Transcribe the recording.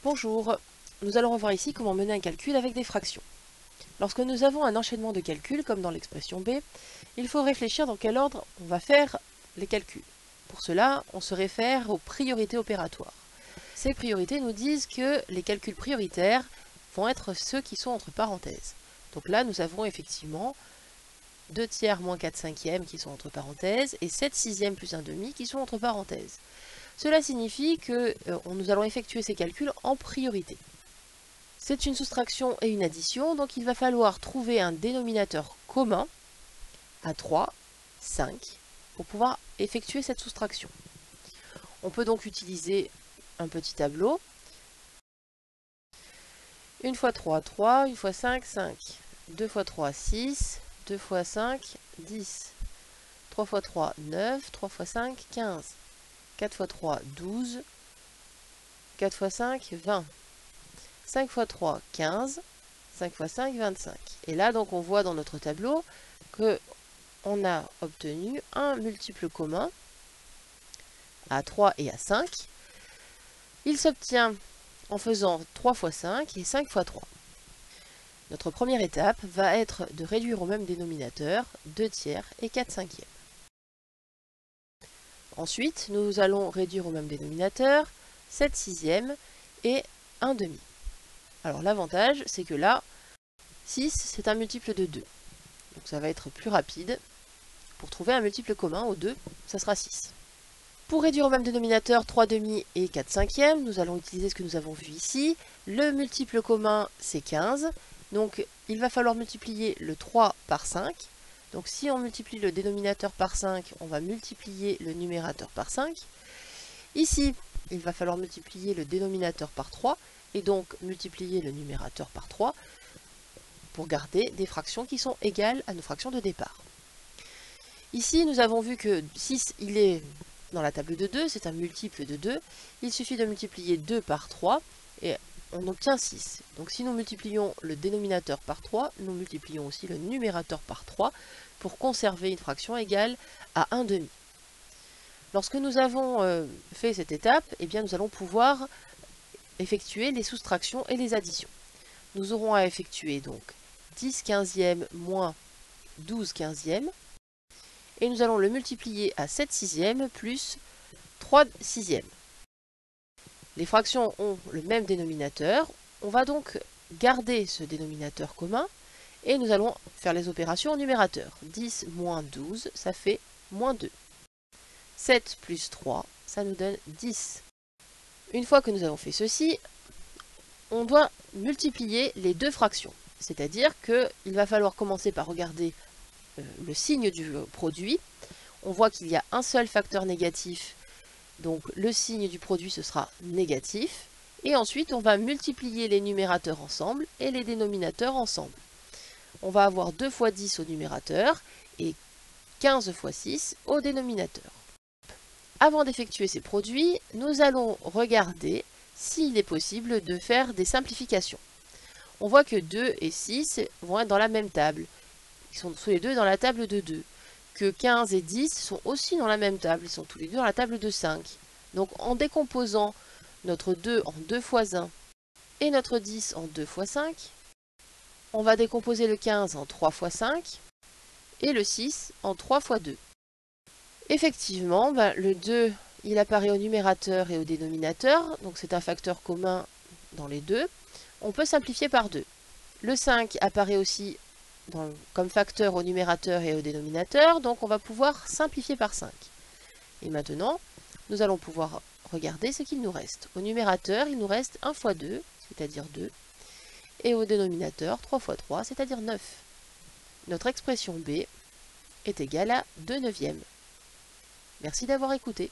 Bonjour, nous allons revoir ici comment mener un calcul avec des fractions. Lorsque nous avons un enchaînement de calculs, comme dans l'expression B, il faut réfléchir dans quel ordre on va faire les calculs. Pour cela, on se réfère aux priorités opératoires. Ces priorités nous disent que les calculs prioritaires vont être ceux qui sont entre parenthèses. Donc là, nous avons effectivement 2 tiers moins 4 cinquièmes qui sont entre parenthèses et 7 sixièmes plus 1 demi qui sont entre parenthèses. Cela signifie que nous allons effectuer ces calculs en priorité. C'est une soustraction et une addition, donc il va falloir trouver un dénominateur commun à 3, 5, pour pouvoir effectuer cette soustraction. On peut donc utiliser un petit tableau. 1 fois 3, 3, 1 fois 5, 5. 2 fois 3, 6. 2 fois 5, 10. 3 fois 3, 9. 3 fois 5, 15. 4 fois 3, 12. 4 fois 5, 20. 5 fois 3, 15. 5 fois 5, 25. Et là, donc, on voit dans notre tableau que on a obtenu un multiple commun à 3 et à 5. Il s'obtient en faisant 3 fois 5 et 5 fois 3. Notre première étape va être de réduire au même dénominateur 2 tiers et 4 cinquièmes. Ensuite, nous allons réduire au même dénominateur 7 sixièmes et 1 demi. Alors l'avantage, c'est que là, 6, c'est un multiple de 2. Donc ça va être plus rapide. Pour trouver un multiple commun au 2, ça sera 6. Pour réduire au même dénominateur 3 demi et 4 cinquièmes, nous allons utiliser ce que nous avons vu ici. Le multiple commun, c'est 15. Donc il va falloir multiplier le 3 par 5. Donc si on multiplie le dénominateur par 5, on va multiplier le numérateur par 5. Ici, il va falloir multiplier le dénominateur par 3 et donc multiplier le numérateur par 3 pour garder des fractions qui sont égales à nos fractions de départ. Ici, nous avons vu que 6, il est dans la table de 2, c'est un multiple de 2. Il suffit de multiplier 2 par 3 et on obtient 6. Donc si nous multiplions le dénominateur par 3, nous multiplions aussi le numérateur par 3 pour conserver une fraction égale à 1 demi. Lorsque nous avons fait cette étape, eh bien, nous allons pouvoir effectuer les soustractions et les additions. Nous aurons à effectuer donc 10 quinzièmes moins 12 quinzièmes. Et nous allons le multiplier à 7 sixièmes plus 3 sixièmes. Les fractions ont le même dénominateur. On va donc garder ce dénominateur commun et nous allons faire les opérations au numérateur. 10 moins 12, ça fait moins 2. 7 plus 3, ça nous donne 10. Une fois que nous avons fait ceci, on doit multiplier les deux fractions. C'est-à-dire qu'il va falloir commencer par regarder le signe du produit. On voit qu'il y a un seul facteur négatif, donc le signe du produit ce sera négatif. Et ensuite on va multiplier les numérateurs ensemble et les dénominateurs ensemble. On va avoir 2 fois 10 au numérateur et 15 fois 6 au dénominateur. Avant d'effectuer ces produits, nous allons regarder s'il est possible de faire des simplifications. On voit que 2 et 6 vont être dans la même table. Ils sont tous les deux dans la table de 2. Que 15 et 10 sont aussi dans la même table. Ils sont tous les deux dans la table de 5. Donc en décomposant notre 2 en 2 fois 1 et notre 10 en 2 fois 5, on va décomposer le 15 en 3 fois 5 et le 6 en 3 fois 2. Effectivement, le 2, il apparaît au numérateur et au dénominateur. Donc c'est un facteur commun dans les deux. On peut simplifier par 2. Le 5 apparaît aussi comme facteur au numérateur et au dénominateur, donc on va pouvoir simplifier par 5. Et maintenant, nous allons pouvoir regarder ce qu'il nous reste. Au numérateur, il nous reste 1 fois 2, c'est-à-dire 2, et au dénominateur, 3 fois 3, c'est-à-dire 9. Notre expression B est égale à 2 neuvièmes. Merci d'avoir écouté.